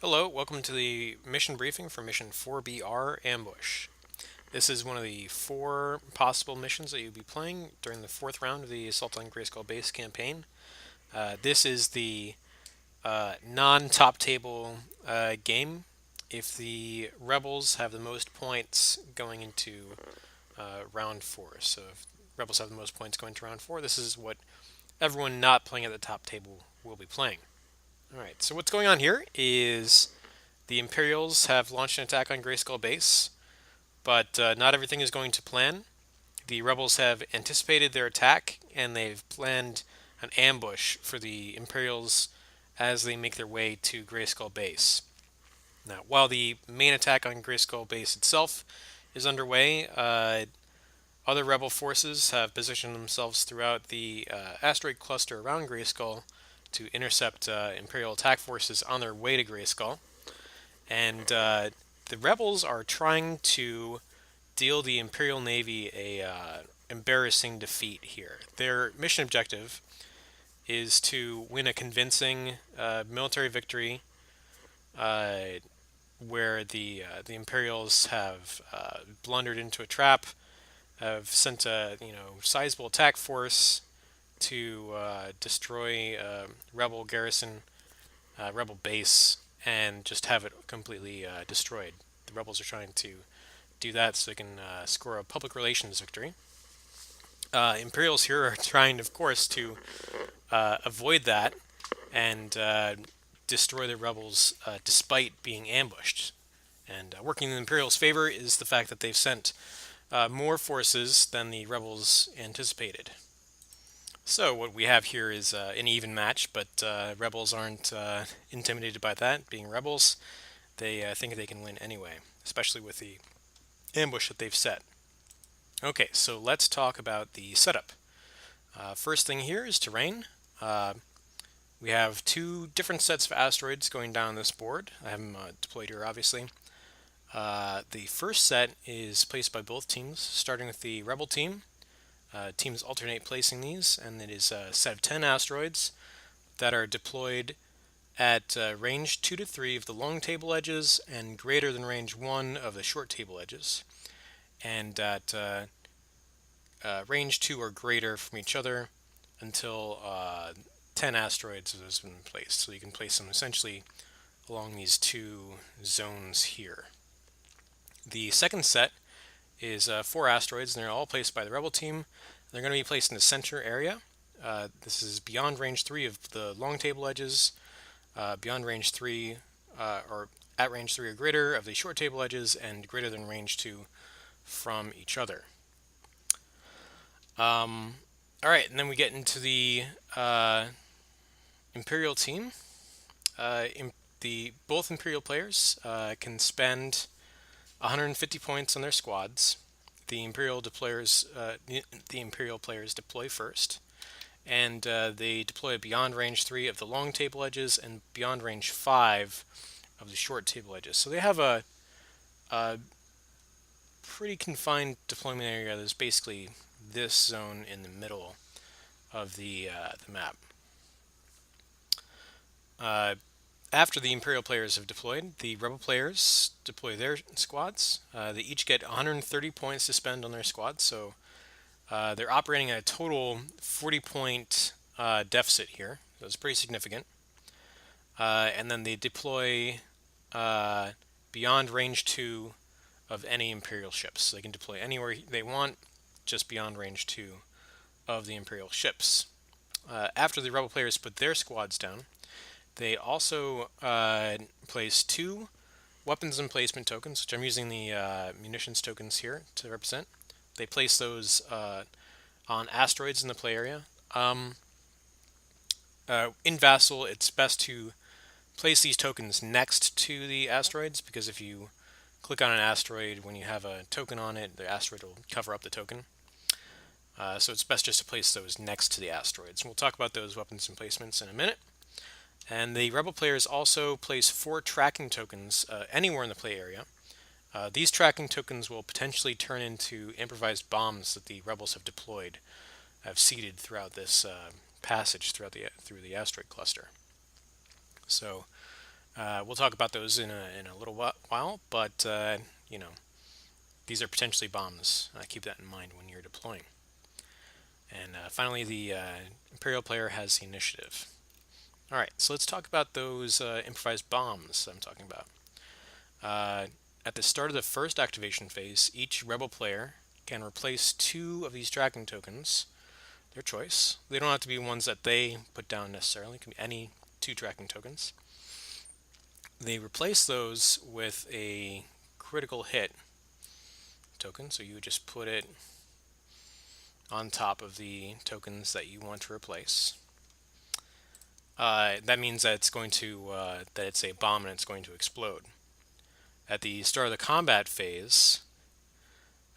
Hello, welcome to the mission briefing for Mission 4BR Ambush. This is one of the 4 possible missions that you'll be playing during the 4th round of the Assault on Grayskull base campaign. This is the non-top table game. If the rebels have the most points going into round 4, so if rebels have the most points going to round 4, this is what everyone not playing at the top table will be playing. Alright, so what's going on here is the Imperials have launched an attack on Grayskull base, but not everything is going to plan. The rebels have anticipated their attack, and they've planned an ambush for the Imperials as they make their way to Grayskull base. Now, while the main attack on Grayskull base itself is underway, other rebel forces have positioned themselves throughout the asteroid cluster around Grayskull to intercept Imperial attack forces on their way to Grayskull. And the rebels are trying to deal the Imperial Navy a embarrassing defeat here. Their mission objective is to win a convincing military victory, where the Imperials have blundered into a trap, have sent a sizable attack force to destroy rebel garrison, rebel base, and just have it completely destroyed. The rebels are trying to do that so they can score a public relations victory. Imperials here are trying, of course, to avoid that and destroy the rebels despite being ambushed. And working in the Imperials' favor is the fact that they've sent more forces than the rebels anticipated. So what we have here is an even match, but rebels aren't intimidated by that. Being rebels, they think they can win anyway, especially with the ambush that they've set. Okay, so let's talk about the setup. First thing here is terrain. We have 2 different sets of asteroids going down this board. I have them deployed here, obviously. The first set is placed by both teams, starting with the rebel team. Teams alternate placing these, and it is a set of 10 asteroids that are deployed at range 2 to 3 of the long table edges and greater than range 1 of the short table edges. And at range 2 or greater from each other until 10 asteroids have been placed. So you can place them essentially along these 2 zones here. The second set is 4 asteroids, and they're all placed by the rebel team. They're going to be placed in the center area. This is beyond range 3 of the long table edges, beyond range 3, or at range 3 or greater of the short table edges, and greater than range 2 from each other. Alright, and then we get into the Imperial team. Both Imperial players can spend 150 points on their squads. The Imperial players deploy first, and they deploy beyond range 3 of the long table edges and beyond range 5 of the short table edges. So they have a pretty confined deployment area. There's basically this zone in the middle of the map. After the Imperial players have deployed, the Rebel players deploy their squads. They each get 130 points to spend on their squads, so they're operating at a total 40-point deficit here. So it's pretty significant. And then they deploy beyond range 2 of any Imperial ships. So they can deploy anywhere they want, just beyond range 2 of the Imperial ships. After the Rebel players put their squads down, they also place 2 weapons emplacement tokens, which I'm using the munitions tokens here to represent. They place those on asteroids in the play area. In Vassal, it's best to place these tokens next to the asteroids, because if you click on an asteroid when you have a token on it, the asteroid will cover up the token. So it's best just to place those next to the asteroids. And we'll talk about those weapons emplacements in a minute. And the Rebel players also place 4 tracking tokens anywhere in the play area. These tracking tokens will potentially turn into improvised bombs that the Rebels have seeded throughout this passage through the asteroid cluster. So We'll talk about those in a little while, but you know, these are potentially bombs. Keep that in mind when you're deploying. And finally, the Imperial player has the initiative. All right, so let's talk about those improvised bombs I'm talking about. Uh, at the start of the first activation phase, each Rebel player can replace two of these tracking tokens, their choice. They don't have to be ones that they put down necessarily, it can be any two tracking tokens. They replace those with a critical hit token, so you would just put it on top of the tokens that you want to replace. That means that it's going to that it's a bomb and it's going to explode. At the start of the combat phase,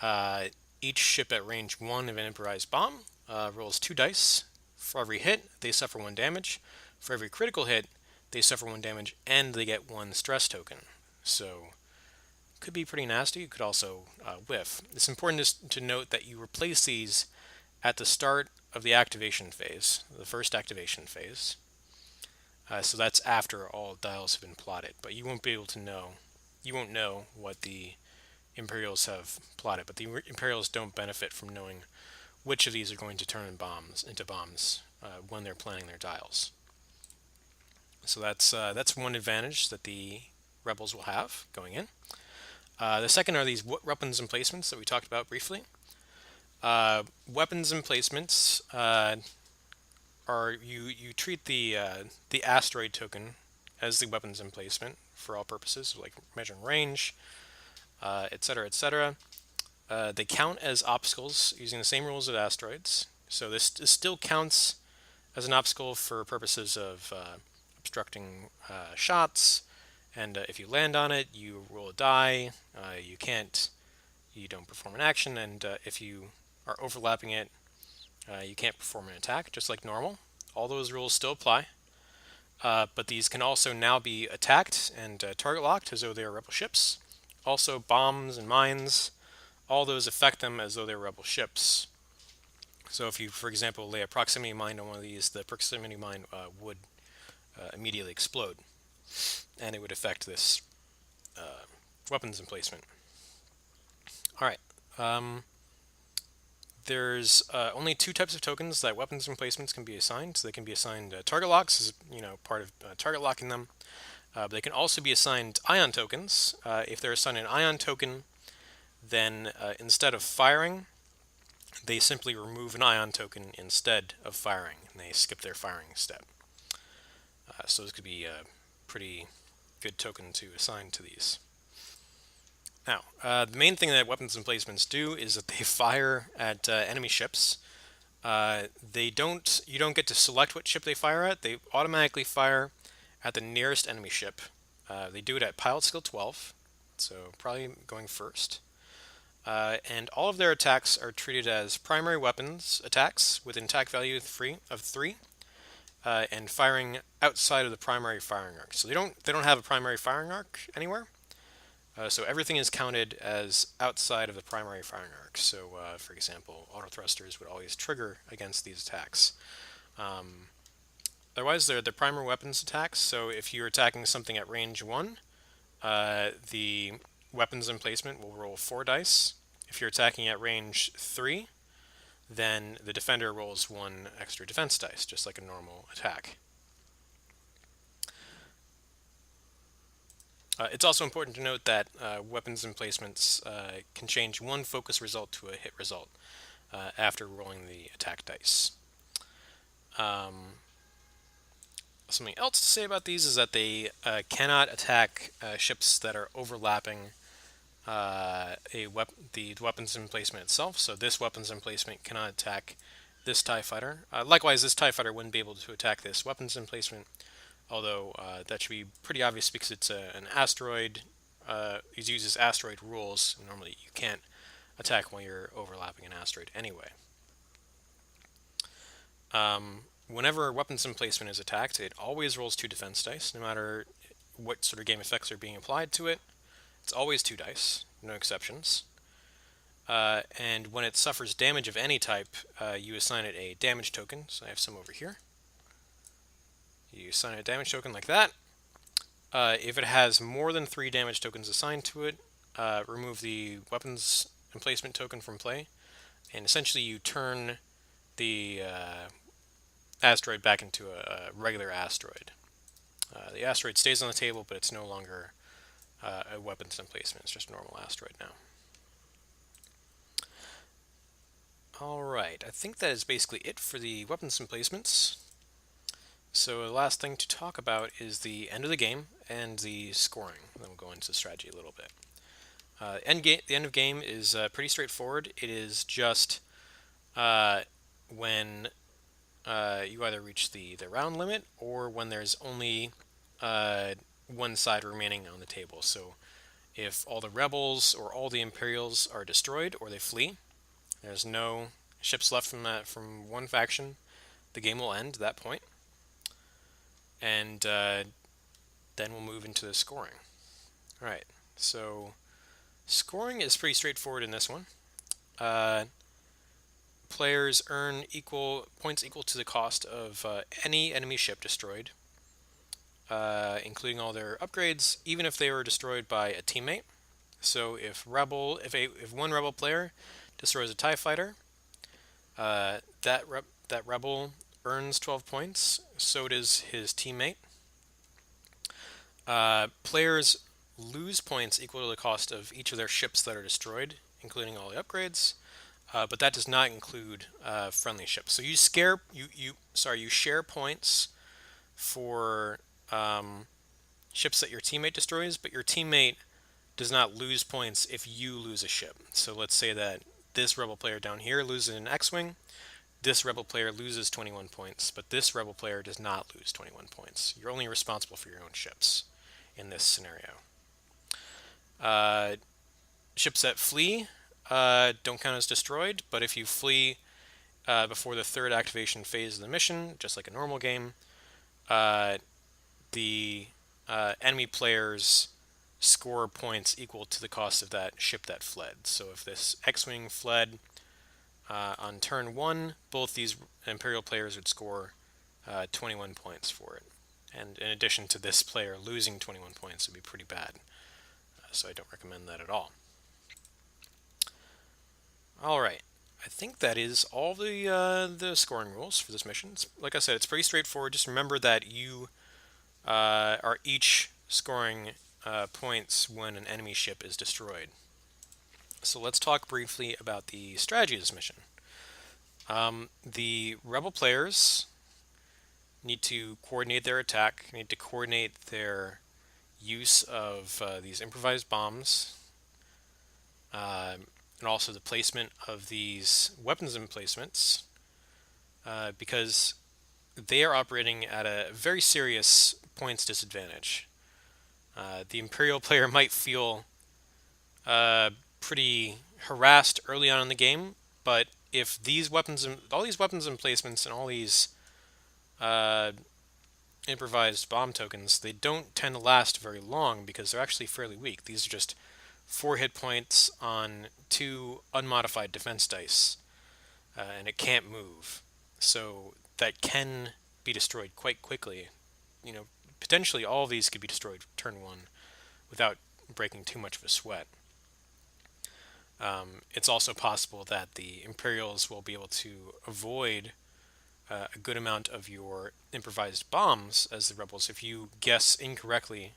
uh, each ship at range 1 of an improvised bomb rolls 2 dice. For every hit, they suffer 1 damage. For every critical hit, they suffer 1 damage and they get 1 stress token. So, could be pretty nasty. It could also whiff. It's important to note that you replace these at the start of the activation phase, the first activation phase. So that's after all dials have been plotted, but you won't be able to know. You won't know what the Imperials have plotted, but the Imperials don't benefit from knowing which of these are going to turn into bombs when they're planning their dials. So that's one advantage that the rebels will have going in. The second are these weapons emplacements that we talked about briefly. Weapons emplacements are you treat the asteroid token as the weapons emplacement for all purposes, like measuring range, etc., etc. They count as obstacles using the same rules as asteroids. So this still counts as an obstacle for purposes of obstructing shots. And if you land on it, you roll a die. You don't perform an action. And if you are overlapping it, you can't perform an attack, just like normal. All those rules still apply. But these can also now be attacked and target locked as though they are rebel ships. Also, bombs and mines, all those affect them as though they're rebel ships. So if you, for example, lay a proximity mine on one of these, the proximity mine would immediately explode, and it would affect this weapons emplacement. All right. There's only 2 types of tokens that weapons emplacements can be assigned. So they can be assigned target locks, as part of target locking them. But they can also be assigned ion tokens. If they're assigned an ion token, then instead of firing, they simply remove an ion token instead of firing, and they skip their firing step. So this could be a pretty good token to assign to these. Now, the main thing that weapons emplacements do is that they fire at enemy ships. You don't get to select what ship they fire at. They automatically fire at the nearest enemy ship. They do it at pilot skill 12, so probably going first. And all of their attacks are treated as primary weapons attacks with an attack value of 3, and firing outside of the primary firing arc. So they don't have a primary firing arc anywhere. So everything is counted as outside of the primary firing arc. So, for example, auto thrusters would always trigger against these attacks. Otherwise, they're the primary weapons attacks. So if you're attacking something at range 1, the weapons emplacement will roll 4 dice. If you're attacking at range 3, then the defender rolls 1 extra defense dice, just like a normal attack. It's also important to note that weapons emplacements can change 1 focus result to a hit result after rolling the attack dice. Something else to say about these is that they cannot attack ships that are overlapping the weapons emplacement itself. So this weapons emplacement cannot attack this TIE fighter. Likewise, this TIE fighter wouldn't be able to attack this weapons emplacement, although that should be pretty obvious because it's an asteroid. It uses asteroid rules. Normally you can't attack while you're overlapping an asteroid anyway. Whenever weapons emplacement is attacked, it always rolls 2 defense dice, no matter what sort of game effects are being applied to it. It's always 2 dice, no exceptions. And when it suffers damage of any type, you assign it a damage token. So I have some over here. You assign a damage token like that. If it has more than 3 damage tokens assigned to it, remove the weapons emplacement token from play, and essentially you turn the asteroid back into a regular asteroid. The asteroid stays on the table, but it's no longer a weapons emplacement. It's just a normal asteroid now. Alright, I think that is basically it for the weapons emplacements. So the last thing to talk about is the end of the game and the scoring. Then we'll go into strategy a little bit. The end of game is pretty straightforward. It is just when you either reach the round limit or when there's only one side remaining on the table. So if all the rebels or all the Imperials are destroyed or they flee, there's no ships left from one faction, the game will end at that point, and then we'll move into the scoring. All right, so scoring is pretty straightforward in this one. Players earn points equal to the cost of any enemy ship destroyed, including all their upgrades, even if they were destroyed by a teammate. So if one rebel player destroys a TIE fighter, that rebel earns 12 points. So does his teammate. Players lose points equal to the cost of each of their ships that are destroyed, including all the upgrades. But that does not include friendly ships. So you share points for ships that your teammate destroys, but your teammate does not lose points if you lose a ship. So let's say that this rebel player down here loses an X-wing. This rebel player loses 21 points, but this rebel player does not lose 21 points. You're only responsible for your own ships in this scenario. Ships that flee don't count as destroyed, but if you flee before the third activation phase of the mission, just like a normal game, the enemy players score points equal to the cost of that ship that fled. So if this X-wing fled on turn 1, both these Imperial players would score 21 points for it. And in addition to this player losing 21 points, it would be pretty bad. So I don't recommend that at all. Alright, I think that is all the scoring rules for this mission. Like I said, it's pretty straightforward. Just remember that you are each scoring points when an enemy ship is destroyed. So let's talk briefly about the strategy of this mission. The rebel players need to coordinate their attack, need to coordinate their use of these improvised bombs, and also the placement of these weapons emplacements, because they are operating at a very serious points disadvantage. The Imperial player might feel pretty harassed early on in the game, but if all these weapons emplacements and all these improvised bomb tokens, they don't tend to last very long because they're actually fairly weak. These are just 4 hit points on 2 unmodified defense dice, and it can't move. So that can be destroyed quite quickly. Potentially all of these could be destroyed turn 1 without breaking too much of a sweat. It's also possible that the Imperials will be able to avoid a good amount of your improvised bombs as the rebels if you guess incorrectly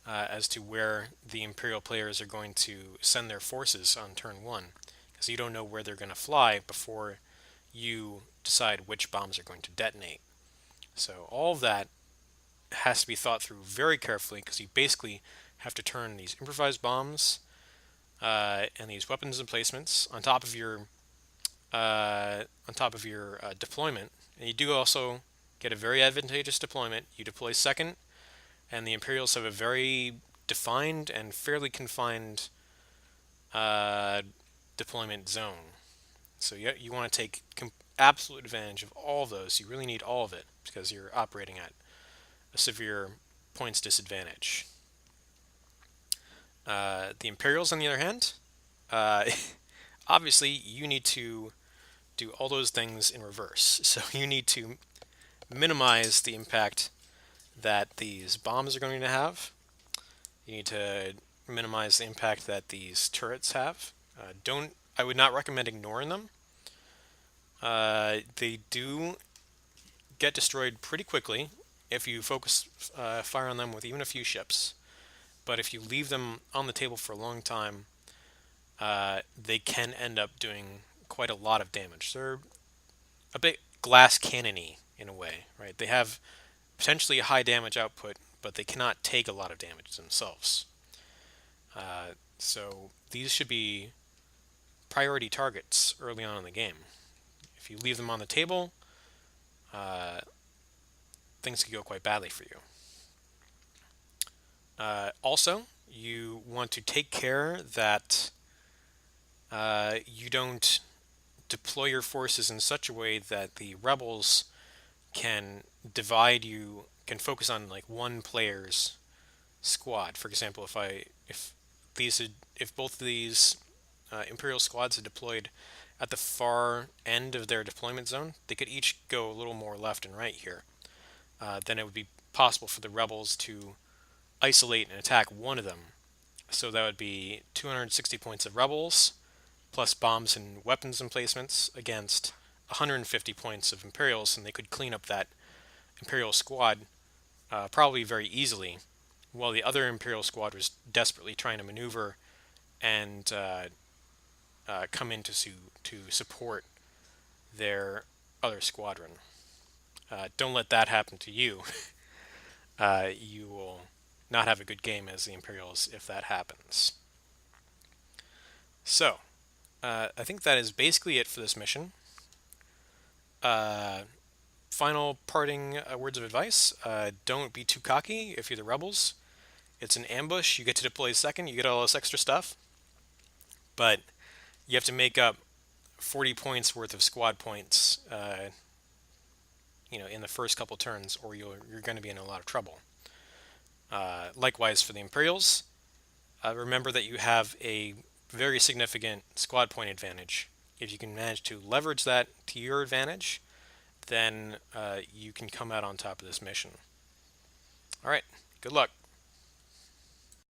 as to where the Imperial players are going to send their forces on turn 1, because you don't know where they're going to fly before you decide which bombs are going to detonate. So all of that has to be thought through very carefully, because you basically have to turn these improvised bombs and these weapons emplacements on top of your deployment. And you do also get a very advantageous deployment. You deploy second, and the Imperials have a very defined and fairly confined deployment zone. So you want to take absolute advantage of all of those. You really need all of it because you're operating at a severe points disadvantage. The Imperials, on the other hand, obviously you need to do all those things in reverse. So you need to minimize the impact that these bombs are going to have. You need to minimize the impact that these turrets have. Don't I would not recommend ignoring them. They do get destroyed pretty quickly if you focus fire on them with even a few ships. But if you leave them on the table for a long time, they can end up doing quite a lot of damage. They're a bit glass cannony in a way, right? They have potentially a high damage output, but they cannot take a lot of damage themselves. So these should be priority targets early on in the game. If you leave them on the table, uh, things could go quite badly for you. Also, you want to take care that you don't deploy your forces in such a way that the rebels can divide you, can focus on like one player's squad. For example, if both of these Imperial squads had deployed at the far end of their deployment zone, they could each go a little more left and right here. Then it would be possible for the rebels to isolate and attack one of them. So that would be 260 points of rebels, plus bombs and weapons emplacements against 150 points of Imperials, and they could clean up that Imperial squad probably very easily, while the other Imperial squad was desperately trying to maneuver and come in to support their other squadron. Don't let that happen to you. You will not have a good game as the Imperials if that happens. So, I think that is basically it for this mission. Uh, Final parting words of advice: don't be too cocky if you're the rebels. It's an ambush. You get to deploy second. You get all this extra stuff, but you have to make up 40 points worth of squad points. In the first couple turns, or you're going to be in a lot of trouble. Likewise for the Imperials, remember that you have a very significant squad point advantage. If you can manage to leverage that to your advantage, then you can come out on top of this mission. All right, good luck.